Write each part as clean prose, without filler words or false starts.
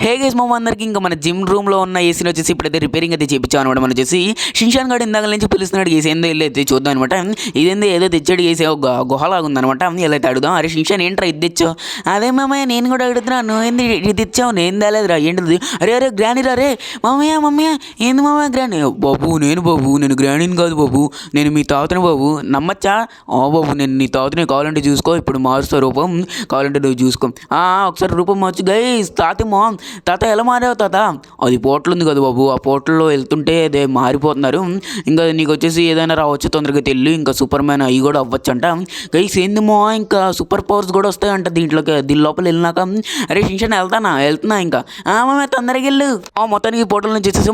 Hey guys మామ అందరికి ఇంకా మన జిమ్ రూమ్లో ఉన్న ఏసీని వచ్చేసి ఇప్పుడైతే రిపేరింగ్ అయితే చేయించాం అనమాట. మనం వచ్చేసి షిన్షాన్ గాడు ఇందాక నుంచి పిలుస్తున్నాడు ఏసీ ఏందో వెళ్ళి చూద్దాం అనమాట. ఇదేందో ఏదో తెచ్చాడు ఏసీ గుహలాగా ఉందనమాట. ఎలా అయితే అడుగుదాం, అరే షిన్షాన్ ఏంట్రా ఇది తెచ్చావు? అదే మామయ్య నేను కూడా అడుగుతున్నాను, ఏంది ఇది తెచ్చావు? నేను తేలేదురా, ఏంటిది? అరే అరే గ్రానీ రా, రే మామయ్య మామయ్య ఏంది మామయ్య గ్రానీ? బాబు నేను గ్రానీని కాదు బాబు, నేను మీ తాతని బాబు, నమ్మచ్చా? బాబు నేను నీ తాతని, కావాలంటే చూసుకో, ఇప్పుడు మారుస్తా రూపం, కావాలంటే నువ్వు చూసుకో. ఒకసారి రూపం మార్చు గైస్. తాత ఎలా మారావు తాత? అది పోర్టల్ ఉంది కదా బాబు, ఆ పోర్టల్లో వెళ్తుంటే అదే మారిపోతున్నారు. ఇంకా నీకు వచ్చేసి ఏదైనా రావచ్చు, తొందరగా తెల్లు, ఇంకా సూపర్ మ్యాన్ అవి కూడా అవ్వచ్చంట గైస్. ఏందిమో ఇంకా సూపర్ పవర్స్ కూడా వస్తాయంట దీంట్లోకి, దీని లోపల వెళ్ళినాక. అరే షిన్షాన్ వెళ్తున్నా ఇంకా. మేము తొందరగా వెళ్ళు. మొత్తానికి పోర్టల్ నుంచి వచ్చేసి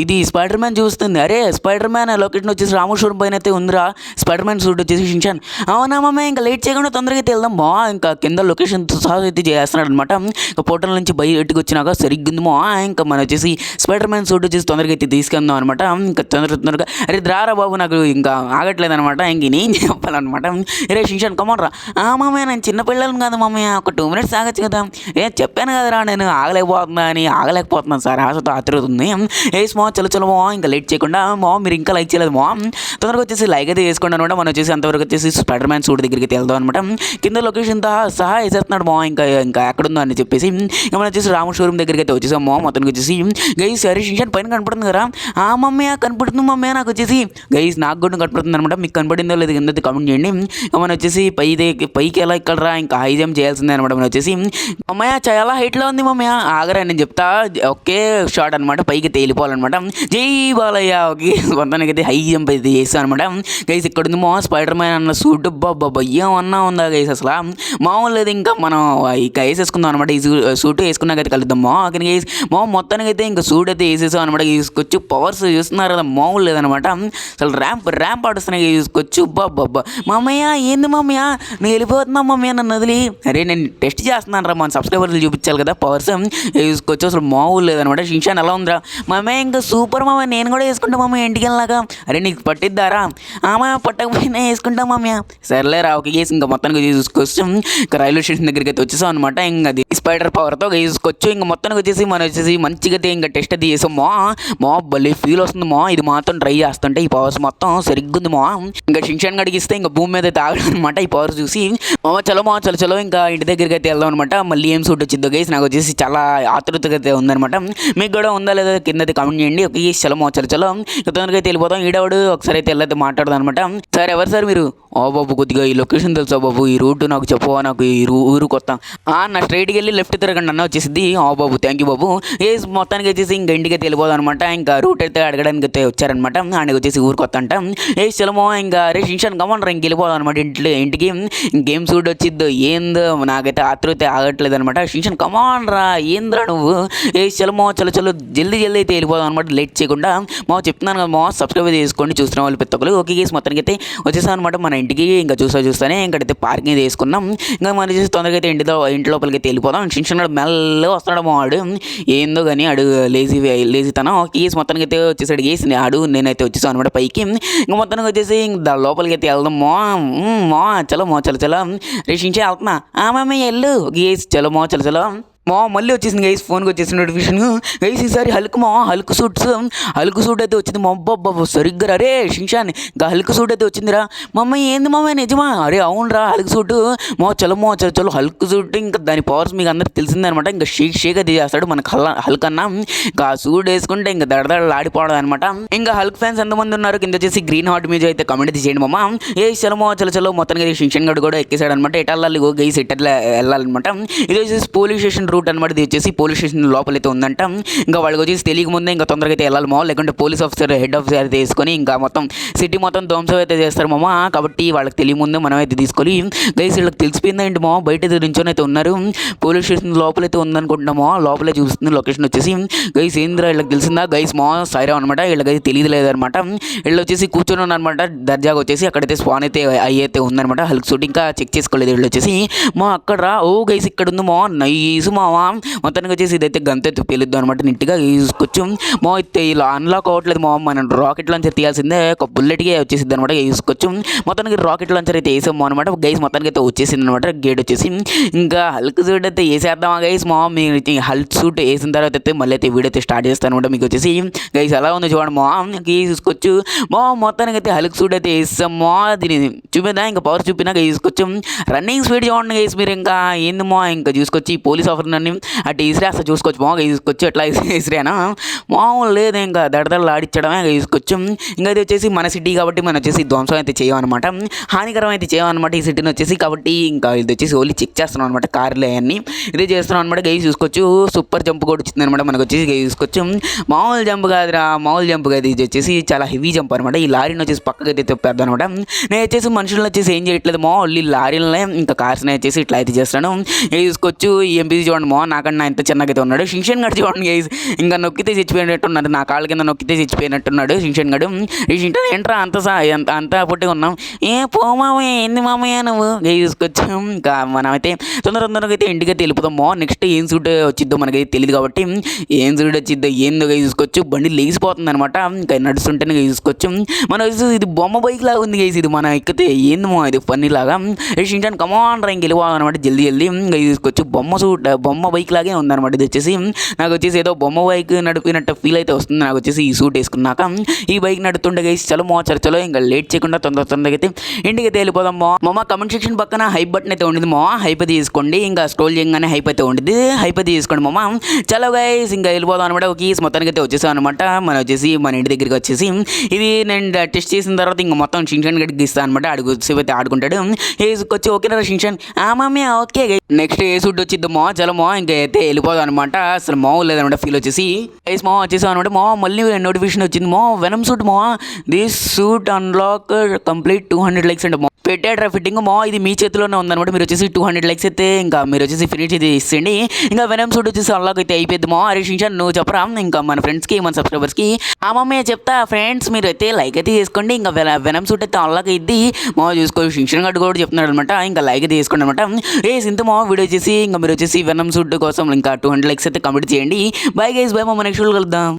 ఇది స్పైడర్ మ్యాన్ చూస్తుంది. అరే స్పైడర్ మ్యాన్ లొకేషన్ వచ్చేసి రామేశ్వరం పైన అయితే ఉందిరా స్పైడర్ మ్యాన్ సూట్ వచ్చేసి షిన్షాన్. అవునా మామ, ఇంకా లేట్ చేయకుండా తొందరగా అయితే వెళ్దాం ఇంకా కింద లొకేషన్ సహా అయితే చేస్తున్నాడు అనమాట. ఇంకా పోర్టల్ నుంచి బయటకు వచ్చినాక సరిగ్గుందేమో ఇంకా మనం వచ్చేసి స్పైడర్ మ్యాన్ సూట్ వచ్చేసి తొందరగా అయితే తీసుకెళ్దాం అనమాట. ఇంకా తొందరగా అరే రారా బాబు, నాకు ఇంకా ఆగట్లేదు అనమాట. ఇంక నేను చెప్పాలన్నమాట. రే షిన్షాన్ కమోన్ రా. మామయ్య నేను చిన్నపిల్లలను కాదు మామయ్య, ఒక 2 minutes ఆగచ్చు కదా. చెప్పాను కదరా నేను ఆగలేకపోతున్నాను సార్, ఆశతో ఆతిరుతుంది. స్మో చలో ఇంకా లేట్ చేయకుండా మీరు ఇంకా లైక్ చేయలేదు తొందరగా వచ్చేసి లైక్ అయితే చేసుకోండి అనమాట. మనం వచ్చేసి అంతవరకు వచ్చేసి స్పైడర్ మ్యాన్ సూట్ దగ్గరికి వెళ్దాం అనమాట. కింద లొకేషన్ సహా వేసేస్తున్నాడు ఇంకా ఎక్కడుందో అని చెప్పేసి మనం వచ్చేసి రామేశ్వరం దగ్గరికి అయితే వచ్చేసాం మొత్తానికి వచ్చేసి. గైస్ అరే షిన్షాన్ పైన కనపడుతుంది కదా? మమ్మీ కనపడుతుంది మమ్మీ నాకు వచ్చేసి. గైస్ నాకు కూడా కనపడుతుంది అనమాట. మీకు కనపడిందో లేదు కింద కామెంట్ చేయండి. మనం వచ్చేసి పైకి ఎలా ఇక్కడ ఇంకా హై జంప్ చేయాల్సిందే అనమాట. మనం వచ్చేసి మమ్మయ్య చాలా హైట్లో ఉంది మమ్మయ్య, ఆగరా నేను చెప్తా. ఒకే షాట్ అనమాట, పైకి తేలిపోవాలన్నమాట. జై బాలయ్య. ఓకే మొత్తానికి అయితే హై జంప్ అయితే చేస్తాను అనమాట. గైస్ ఇక్కడ ఉంది స్పైడర్ మ్యాన్ అన్న సూట్. బాబా ఏమన్నా ఉందా గైస్ అసలు మామూలు లేదు. ఇంకా మనం ఇక వేసేసుకుందాం అనమాట. ఈ సూట్ వేసుకున్నాకైతే కలుద్దాం అక్కడ గైస్. మొత్తానికి అయితే ఇంకా సూట్ అయితే వేసేసాం అనమాట. తీసుకొచ్చి పవర్స్ చూస్తున్నారు కదా, మామూలు లేదనమాట. అసలు ర్యాంప్ ఆడుస్తున్నాయి తీసుకొచ్చు. బాబా మామయ్య ఏంది మామయ్య నేను వెళ్ళిపోతున్నా మమ్మయ్య నన్ను వదిలి. అరే నేను టెస్ట్ చేస్తున్నాను రా, మన సబ్స్క్రైబర్లు చూపించాలి కదా పవర్స్. తీసుకొచ్చి అసలు మామూలు లేదనమాట. షిన్షాన్ ఎలా ఉందిరా మామయ్య? ఇంకా సూపర్ మామయ్య, నేను కూడా వేసుకుంటా మమ్మీ ఇంటికి వెళ్ళాక. అరే నీకు పట్టిద్దారా? పట్టకపోయినా వేసుకుంటా మమ్మయ్య. సర్లే రా ఒక కేసు. ఇంకా మొత్తానికి తీసుకొచ్చి ఇంకా రైల్వే స్టేషన్ దగ్గరికి అయితే వచ్చేసాం అనమాట. ఇంకా అది స్పైడర్ పవర్తో తీసుకొచ్చు. ఇంకా మొత్తానికి వచ్చేసి మనం వచ్చేసి మంచిగా ఇంకా టెస్ట్ అది చేసాం భలే ఫీల్ వస్తుంది ఇది మాత్రం ట్రై చేస్తుంటే ఈ పవర్స్ మొత్తం సరిగ్గా ఉంది ఇంకా షిన్షాన్ గడికి ఇస్తే ఇంకా భూమి మీద తాగడం అనమాట ఈ పవర్స్ చూసి. చలో ఇంకా ఇంటి దగ్గరికి అయితే వెళ్దాం అనమాట. మళ్ళీ ఏం సూట్ వచ్చిందో గైస్, నాకు వచ్చేసి చాలా ఆతృతగా అయితే ఉందనమాట. మీకు కూడా ఉందా లేదా కింద అయితే కామెంట్ చేయండి. ఓకే చలో తొందరగా అయితే వెళ్ళిపోతాం. ఈడవాడు ఒకసారి అయితే వెళ్ళైతే మాట్లాడదాం అనమాట. సార్ ఎవరు సార్ మీరు? బాబు కొద్దిగా ఈ లొకేషన్ తెలుసా బాబు, ఈ రూట్ నాకు చెప్పు, నాకు ఈ ఊరు కొత్త. నా స్ట్రైట్కి వెళ్ళి లెఫ్ట్ తిరగండి అన్న వచ్చేసింది. బాబు థ్యాంక్ యూ బాబు. మొత్తానికి వచ్చేసి ఇంకా ఇంటికి అయితే వెళ్ళిపోదాం అనమాట. ఇంకా రూట్ అయితే అడగడానికి అయితే వచ్చారనమాట. ఆయనకి వచ్చేసి ఊరు కొత్త అంట. చలమో ఇంకా రే షిన్షాన్ కమోన్ రా, ఇంక వెళ్ళిపోదాం అనమాట ఇంటికి. ఇంకేం సూట్ వచ్చిద్దో ఏందో నాకైతే ఆతృత ఆగట్లేదు అనమాట. షిన్షాన్ కమోన్ రా, ఏంద్రా నువ్వు? చలో జల్దీ అయితే వెళ్ళిపోదాం అనమాట, లేట్ చేయకుండా. చెప్తున్నాను కదా సబ్స్క్రైబ్ చేసుకోండి చూస్తున్న వాళ్ళు ప్రతి ఒక్కరు. ఓకే గేస్ మొత్తానికి అయితే వచ్చేసాం అనమాట మన ఇంటికి. ఇంకా చూస్తానే ఇంకైతే పార్కింగ్ వేసుకున్నాం. ఇంకా మనం చేసి తొందరగా అయితే ఇంటి లోపలికి అయితే వెళ్ళిపోదాం. షిన్షాన్ మెల్లగా వస్తాడు వాడు, ఏందో కానీ అడు లేజీతనం. గేస్ మొత్తానికి అయితే వచ్చేసాడు గేస్ నేనైతే వచ్చేసాను అనమాట పైకి. ఇంకా మొత్తానికి వచ్చేసి లోపలికి అయితే వెళ్దాం చలో రే షిన్షాన్ వెళ్తున్నా. మామయ్య వెళ్ళు గేస్. చలో మళ్ళీ వచ్చేసింది గైస్, ఫోన్కి వచ్చేసిన నోటిఫికేషన్. గైస్ ఈసారి హల్క్ సూట్ అయితే వచ్చింది బాబా సరిగ్గా. రే షిన్షాన్ ఇంకా హల్క్ సూట్ అయితే వచ్చిందిరా. మమ్మయ్య ఏంది మమ్మయ్య నిజమా? అరే అవునరా హల్క్ సూట్ చలో హల్క్ సూట్. ఇంకా దాని పవర్స్ మీకు అందరికి తెలిసిందనమాట. ఇంకా షేక్ అది చేస్తాడు మనకు హల్క్ అన్న. ఇంకా ఆ సూట్ వేసుకుంటే ఇంకా దడదడలు ఆడిపోవడం అనమాట. ఇంకా హల్క్ ఫ్యాన్స్ ఎంతమంది ఉన్నారు కింద వచ్చేసి గ్రీన్ హార్ట్ మీద అయితే కామెంట్ అయితే చేయండి మామ. చలో మొత్తానికి షిన్షాన్ గడు కూడా ఎక్కేసాడు అనమాట. ఎట్లా గైస్ ఎట్లా వెళ్ళాలన్నమాట. ఇది వచ్చేసి పోలీస్ స్టేషన్ రూట్ అనమాట. ఇది వచ్చేసి పోలీస్ స్టేషన్ లోపలైతే ఉందంట. ఇంకా వాళ్ళకి వచ్చేసి తెలియక ముందే ఇంకా తొందరగా అయితే వెళ్ళాలి లేకుంటే పోలీస్ ఆఫీసర్ హెడ్ ఆఫీసర్ అయితే తీసుకొని ఇంకా మొత్తం సిటీ మొత్తం ధ్వంసం అయితే చేస్తారు మామ. కాబట్టి వాళ్ళకి తెలియ ముందే మనం అయితే తీసుకొని గైస్ వీళ్ళకి తెలిసిపోయిందండి బయట అయితే నించొని అయితే ఉన్నారు. పోలీస్ స్టేషన్ లోపలైతే ఉందనుకుంటున్నామో, లోపలే చూస్తుంది లొకేషన్ వచ్చేసి. గైస్ ఏంద్రా వీళ్ళకి తెలిసిందా గైస్ సాయిరామ్ అనమాట. వీళ్ళకైతే తెలియలేదనమాట. వీళ్ళు వచ్చేసి కూర్చొని ఉన్నారనమాట దర్జాగా వచ్చేసి. అక్కడైతే స్పాన్ అయితే ఉందనమాట హల్క్ సూట్. ఇంకా చెక్ చేసుకోలేదు వీళ్ళు వచ్చేసి అక్కడ రా. గైస్ ఇక్కడ ఉంది నైస్ మొత్తానికి వచ్చేసి ఇదైతే గంతెత్తు పేలుద్దాం అనమాట నీట్గా చూసుకోవచ్చు. అయితే ఇలా అన్లాక్ అవ్వట్లేదు మనం రాకెట్ లాంచర్ తీయాల్సిందే, ఒక బుల్లెట్గా వచ్చేసింది అనమాట చూసుకోవచ్చు. మొత్తానికి రాకెట్ లాంచర్ అయితే వేసాము అనమాట గైస్. మొత్తానికి అయితే వచ్చేసింది అనమాట గేట్ వచ్చేసి. ఇంకా హల్క్ సూట్ అయితే వేసేద్దామా గైస్. మీరు హల్క్ సూట్ వేసిన తర్వాత అయితే మళ్ళీ అయితే వీడియో అయితే స్టార్ట్ చేస్తాను అనమాట మీకు వచ్చేసి. గైస్ ఎలా ఉందో చూడండి చూసుకోవచ్చు. మొత్తానికి అయితే హల్క్ సూట్ అయితే వేస్తామో దీన్ని చూపిద్దా, ఇంకా పవర్ చూపినా చూసుకోవచ్చు. రన్నింగ్ స్పీడ్ చూడండి గైస్. మీరు ఇంకా ఏందమో ఇంకా చూసుకోవచ్చు. ఈ పోలీస్ ఆఫర్ నన్ను అటు ఇసిరే అసలు చూసుకోవచ్చు. చూసుకోవచ్చు ఎట్లా ఇసిరేనా మామూలు లేదు, ఇంకా దడదడలు ఆడిచ్చడమే చూసుకోవచ్చు. ఇంకా ఇది వచ్చేసి మన సిటీ కాబట్టి మనం వచ్చేసి ధ్వంసం అయితే చేయమన్నమాట, హానికరం అయితే చేయమన్నమాట ఈ సిటీని వచ్చేసి. కాబట్టి ఇంకా ఇది వచ్చేసి ఓన్లీ చెక్ చేస్తున్నాం అనమాట కార్లు అవన్నీ ఇదే చేస్తున్నాం అనమాట గైస్ చూసుకోవచ్చు. సూపర్ జంప్ కూడా వచ్చింది అనమాట మనకు వచ్చేసి చూసుకోవచ్చు. మామూలు జంప్ కాదురా, మామూలు జంప్ కాదు, ఇది వచ్చేసి చాలా హెవీ జంప్ అనమాట. ఈ లారీని వచ్చేసి పక్కకి అయితే తెప్పేద్దాం అనమాట. నేను వచ్చేసి మనుషులను వచ్చేసి ఏం చేయట్లేదు ఓన్లీ లారీలనే ఇంకా కార్స్ని వచ్చేసి ఇట్లా అయితే చేస్తాను చూసుకోవచ్చు. ఈ ఎంపీ చూడండి నాకన్నా ఎంత చిన్నగా అయితే ఉన్నాడు. షిన్షాన్ గడు చూడండి గైస్, ఇంకా నొక్కితే చచ్చిపోయినట్టున్నాడు, నా కాళ్ళ కింద నొక్కితే చచ్చిపోయినట్టున్నాడు షిన్షాన్ గడు. ఈ షిన్షాన్ ఏంట్రా అంత పొట్టిగా ఉన్నాం, పోమామయ్య ఏంది మామయ్య నువ్వు చూసుకోవచ్చు. ఇంకా మనమైతే తొందరగా అయితే ఇంటికైతే వెళ్ళిపోతామో. నెక్స్ట్ ఏం సూట్ వచ్చిద్దో మనకైతే తెలియదు కాబట్టి ఏం సూట్ వచ్చిద్దో ఏందో చూసుకోవచ్చు. బండి లేచిపోతుంది అనమాట ఇంకా నడుస్తుంటేనే చూసుకోవచ్చు. మనం ఇది బొమ్మ బైక్ లాగా ఉంది గైస్, ఇది మనం ఎక్కితే ఏందమో ఇది ఫన్నీ లాగా. షిన్షాన్ కమాన్ రా ఇంక వెళ్ళిపోవాలన్నమాట జల్దీ ఇంకా చూసుకోవచ్చు. బొమ్మ బైక్ లాగే ఉందన్నమాట ఇది వచ్చేసి. నాకు వచ్చేసి ఏదో బొమ్మ బైక్ నడిపినట్టు ఫీల్ అయితే వస్తుంది నాకు వచ్చేసి ఈ సూట్ వేసుకున్నాక. ఈ బైక్ నడుతుండే గైస్ చలో ఇంకా లేట్ చేయకుండా తొందరగా అయితే ఇంటికి వెళ్ళిపోదాం. మామ కమెంట్ సెక్షన్ పక్కన హైప్ బటన్ అయితే ఉండేది హైప్ అయితే తీసుకోండి. ఇంకా స్క్రోల్ చేయగానే హైప్ అయితే ఉండేది, హైప్ అయితే తీసుకోండి మామ. చలో గైస్ ఇంకా వెళ్ళిపోదాం అనమాట. ఒక మొత్తానికి అయితే వచ్చేసాం అనమాట. మన ఇంటి దగ్గరికి వచ్చేసి ఇది నేను టెస్ట్ చేసిన తర్వాత ఇంకా మొత్తం షిన్షాన్ గడికి ఇస్తాను అనమాట. అడుగు అయితే ఆడుకుంటాడు వచ్చి ఓకేనా షిన్షాన్ మమ్మీ ఓకే. నెక్స్ట్ ఏ సూట్ వచ్చిద్దామో చలో ఇంకా అయితే వెళ్ళిపోదాం అనమాట. అసలు మామూలు లేదనమాట ఫీల్ వచ్చేసి వచ్చేసాం అనమాట. మళ్ళీ నోటిఫికేషన్ వచ్చింది venom suit this suit unlock complete 200 likes అంటే పెట్టాడు ఫిట్టింగ్ ఇది మీ చేతిలోనే ఉందన్నమాట. మీరు వచ్చేసి 200 లైక్స్ అయితే ఇంకా మీరు వచ్చేసి ఫినిష్ అయితే ఇస్తుంది. ఇంకా వెనమ్ సూట్ వచ్చేసి అన్లాక్ అయితే అయిపోద్ది అరే షిన్షాన్ నువ్వు చెప్పరా ఇంకా మన ఫ్రెండ్స్కి మన సబ్స్క్రైబర్స్కి. మమ్మీ చెప్తా ఫ్రెండ్స్ మీరు అయితే లైక్ అయితే చేసుకోండి. ఇంకా వెనమ్ సూట్ అయితే అన్లాక్ అయింది చూసుకో. షిన్షాన్ గడ్ కూడా చెప్తున్నాడు అనమాట ఇంకా లైక్ అయితే చేసుకోండి అనమాట. ఇంత వీడియో వచ్చేసి ఇంకా మీరు వచ్చేసి వెనమ్ సూట్ కోసం ఇంకా 200 లైక్స్ అయితే కంప్లీట్ చేయండి. బై గైస్, బై నెక్స్ట్ కలుద్దాం.